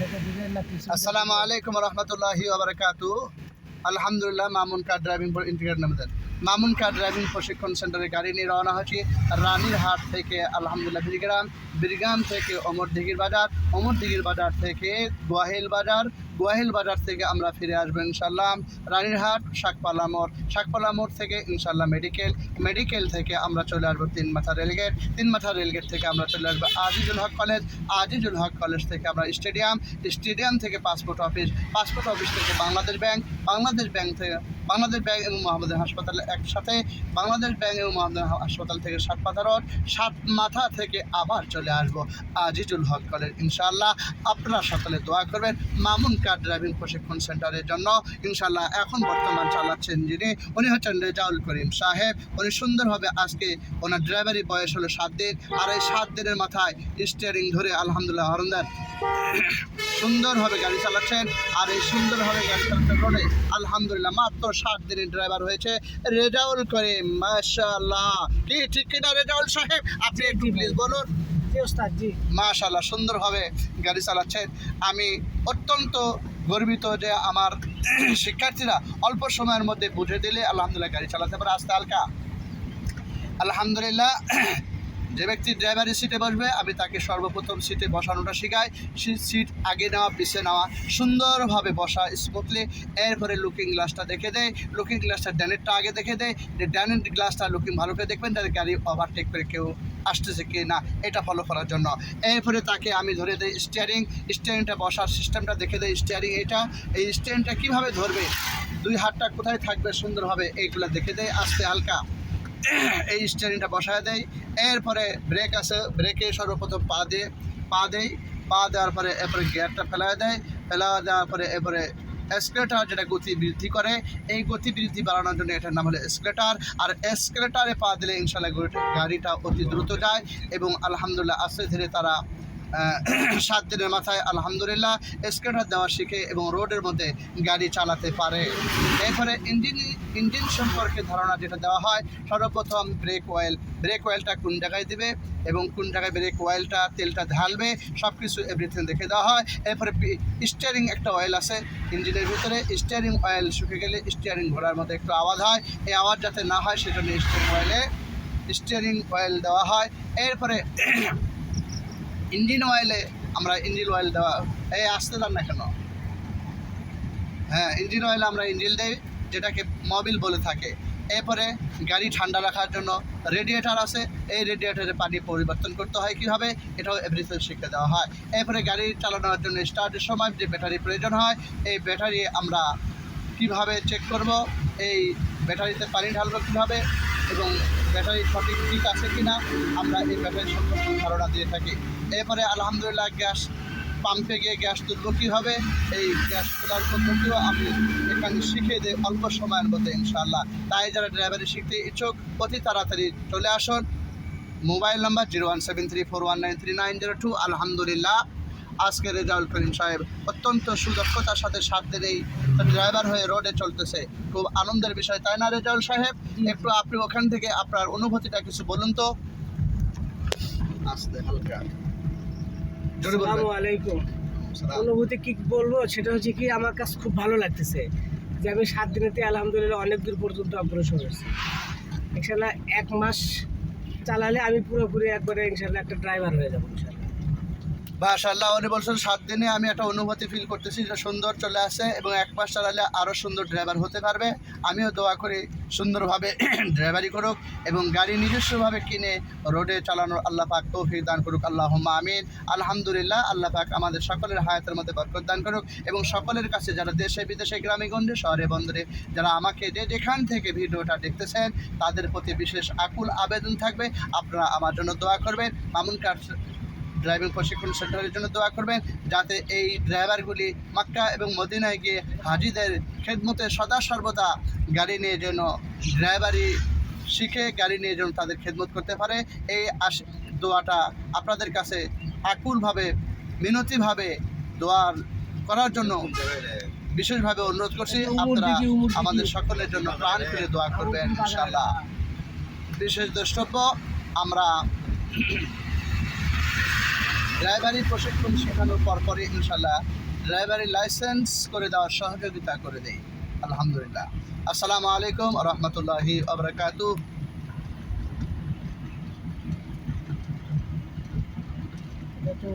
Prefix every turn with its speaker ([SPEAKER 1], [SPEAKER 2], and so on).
[SPEAKER 1] আসসালামু আলাইকুম রহমতুল্লাহি ওয়া বারাকাতুহু। আলহামদুলিল্লাহ, মামুন কার ড্রাইভিং ইন্টিগ্রেটেড লিমিটেড মামুন কার ড্রাইভিং প্রশিক্ষণ সেন্টারে গাড়ি নিয়ে রওনা হয়েছি রানীরহাট থেকে। আলহামদুলিল্লাহ বিরগ্রাম থেকে অমরদিঘির বাজার থেকে গোয়াহিল বাজার থেকে আমরা ফিরে আসবো ইনশাল্লাহ রানীরহাট শাকপালা মোড় থেকে ইনশাল্লাহ মেডিকেল থেকে আমরা চলে আসবো তিন মাথা রেলগেট থেকে আমরা চলে আসবো আজিজুল হক কলেজ থেকে আমরা স্টেডিয়াম থেকে পাসপোর্ট অফিস থেকে বাংলাদেশ ব্যাংক এবং মোহাম্মদ হাসপাতাল একসাথে, বাংলাদেশ ব্যাংক এবং মোহাম্মদ হাসপাতাল থেকে সাত মাথা থেকে আবার চলে আসবো আজিজুল হক কলেজ ইনশাআল্লাহ। আপনারা সকলে দোয়া করবেন মামুন কার ড্রাইভিং প্রশিক্ষণ সেন্টারের জন্য ইনশাআল্লাহ। এখন বর্তমান চালাচ্ছেন উনি হচ্ছেন রেজাউল করিম সাহেব। উনি সুন্দরভাবে আজকে ওনার ড্রাইভারি বয়স হলো 7 দিন, আর এই 7 দিনের মাথায় স্টিয়ারিং ধরে আলহামদুলিল্লাহ হরন্দার সুন্দরভাবে গাড়ি চালাচ্ছেন। আর এই সুন্দরভাবে গাড়ি চালাচ্ছেন রোডে আলহামদুলিল্লাহ। মাত্র 7 দিনের ড্রাইভার হয়েছে রেজাউল করিম, মাশাআল্লাহ। কি ঠিক কিনা রেজাউল সাহেব? আপনি একটু প্লিজ বলুন। মাশাআল্লাহ, সুন্দরভাবে গাড়ি চালাচ্ছেন। আমি অত্যন্ত গর্বিত যে আমার শিক্ষার্থীরা অল্প সময়ের মধ্যে বুঝে দিলে আলহামদুলিল্লাহ গাড়ি চালাতে পারে আস্তে হালকা। আলহামদুলিল্লাহ, যে ব্যক্তি ড্রাইভারের সিটে বসবে আমি তাকে সর্বপ্রথম সিটে বসানোটা শেখাই। সিট আগে নেওয়া পিছিয়ে নেওয়া, সুন্দরভাবে বসা স্মুথলি। এরপরে লুকিং গ্লাসটা দেখে দেয়, লুকিং গ্লাসটা ড্যানেরটা আগে দেখে দেয়, যে ড্যানের গ্লাসটা লুকিং ভালো করে দেখবেন তাদের গাড়ি ওভারটেক করে কেউ আসতেছে কি না এটা ফলো করার জন্য। এরপরে তাকে আমি ধরে দিই স্টিয়ারিংটা বসার সিস্টেমটা দেখে দেয়। এই স্টিয়ারিংটা কীভাবে ধরবে, 2 হাতটা কোথায় থাকবে সুন্দরভাবে এইগুলো দেখে দেয় আস্তে হালকা। এই স্টিয়ারিংটা বসায় দেয়। এরপরে ব্রেক আছে, ব্রেকে সর্বপ্রথম পা দেওয়ার পরে এরপরে গিয়ারটা ফেলা দেওয়ার পরে এরপরে এসকেলেটার, যেটা গতি বৃদ্ধি করে। এই গতি বৃদ্ধি বাড়ানোর জন্য এটার নাম হলো এসকেলেটার। আর এসকেলেটারে পা দিলে ইনশাল্লাহ গাড়িটা অতি দ্রুত যায় এবং আলহামদুলিল্লাহ আস্তে ধীরে তারা 7 দিনের মাথায় আলহামদুলিল্লাহ এসকেলেটার দেওয়া শিখে এবং রোডের মধ্যে গাড়ি চালাতে পারে। এরপরে ইঞ্জিন সম্পর্কে ধারণা যেটা দেওয়া হয়, সর্বপ্রথম ব্রেক অয়েলটা কোন জায়গায় দিবে এবং কোন জায়গায় ব্রেক অয়েলটা তেলটা ঢালবে সব কিছু এভরিথিং দেখে দেওয়া হয়। এরপরে স্টিয়ারিং একটা অয়েল আছে ইঞ্জিনের ভিতরে, স্টিয়ারিং অয়েল শুকে গেলে স্টিয়ারিং ঘোরার মধ্যে একটু আওয়াজ হয়, এই আওয়াজ যাতে না হয় সেজন্য স্টিয়ারিং অয়েল দেওয়া হয়। এরপরে ইঞ্জিন অয়েল দেওয়া, এই আসতে দেন না কেন? হ্যাঁ, ইঞ্জিন অয়েল আমরা দেই, যেটাকে মোবিল বলে থাকে। এরপরে গাড়ি ঠান্ডা রাখার জন্য রেডিয়েটার আছে, এই রেডিয়েটারে পানি পরিবর্তন করতে হয় কীভাবে, এটাও এভরিথিং শিখে দেওয়া হয়। এরপরে গাড়ি চালানোর জন্য স্টার্টের সময় যে ব্যাটারি প্রয়োজন হয়, এই ব্যাটারি আমরা কিভাবে চেক করব, এই ব্যাটারিতে পানি ঢালবো কীভাবে এবং ব্যাটারি সঠিক ঠিক আছে কিনা, আমরা এই ব্যাটারি সম্পর্কে ধারণা দিয়ে থাকি। এরপরে আলহামদুলিল্লাহ গ্যাস পাম্পে গিয়ে গ্যাস তুলব কীভাবে, এই গ্যাস তোলার পদ্ধতিও আমি এখানে শিখিয়ে দিই অল্প সময়ের মধ্যে ইনশাআল্লাহ। তাই যারা ড্রাইভারি শিখতে ইচ্ছুক অতি তাড়াতাড়ি চলে আসুন। Mobile number 01734193902। আলহামদুলিল্লাহ, আজকে রেজাউল করিম সাহেব অত্যন্ত সুদক্ষতার সাথে 7 দিনেই ড্রাইভার হয়ে রোডে চলতেছে। খুব আনন্দের বিষয়, তাই না রেজাউল সাহেব? একটু আপনি ওখান থেকে আপনার অনুভূতিটা কিছু বলুন তো আস্তে হালকা।
[SPEAKER 2] আসসালামু আলাইকুম। অনুভূতি কি বলবো, সেটা হচ্ছে কি আমার কাছে খুব ভালো লাগতেছে যে আমি 7 দিনেতে আলহামদুলিল্লাহ অনেক দূর পর্যন্ত অগ্রসর হয়েছি। ইনশাল্লাহ 1 মাস চালালে আমি পুরোপুরি একবারে ইনশাল্লাহ একটা ড্রাইভার হয়ে যাবো ইনশাল্লাহ।
[SPEAKER 1] মাশাআল্লাহ, উনি বলছেন 7 দিনে আমি একটা অনুভূতি ফিল করতেছি যে সুন্দর চলে আসে এবং 1 মাস চালালে আরও সুন্দর ড্রাইভার হতে পারবে। আমিও দোয়া করি সুন্দরভাবে ড্রাইভারি করুক এবং গাড়ি নিজস্বভাবে কিনে রোডে চালানোর আল্লাহ পাক তৌফিক দান করুক, আল্লাহুম্মা আমিন। আলহামদুলিল্লাহ, আল্লাহ পাক আমাদের সকলের হায়াতের মধ্যে বরকত দান করুক এবং সকলের কাছে যারা দেশে বিদেশে গ্রামে গঞ্জে শহরে বন্দরে যারা আমাকে যেখান থেকে ভিডিওটা দেখতেছেন তাদের প্রতি বিশেষ আকুল আবেদন থাকবে, আপনারা আমার জন্য দোয়া করবেন। মামুন কার ড্রাইভিং প্রশিক্ষণ সেন্টারের জন্য দোয়া করবেন, যাতে এই ড্রাইভারগুলি মক্কা এবং মদিনায় গিয়ে হাজিদের খেদমতে সদা সর্বদা গাড়ি নিয়ে যেন ড্রাইভারি শিখে গাড়ি নিয়ে যেন তাদের খেদমত করতে পারে। এই দোয়াটা আপনাদের কাছে আকুলভাবে মিনতিভাবে দোয়া করার জন্য বিশেষভাবে অনুরোধ করছি। আপনারা আমাদের সকলের জন্য প্রাণ খুলে দোয়া করবেন ইনশাআল্লাহ। বিশেষ দ্রষ্টব্য, আমরা ড্রাইভারি প্রশিক্ষণ শেখানোর পরপরই ইনশাল্লাহ ড্রাইভারি লাইসেন্স করে দেওয়ার সহযোগিতা করে দেই আলহামদুলিল্লাহ। আসসালামু আলাইকুম রহমতুল্লাহি আবরাকাতু।
[SPEAKER 2] এটা তো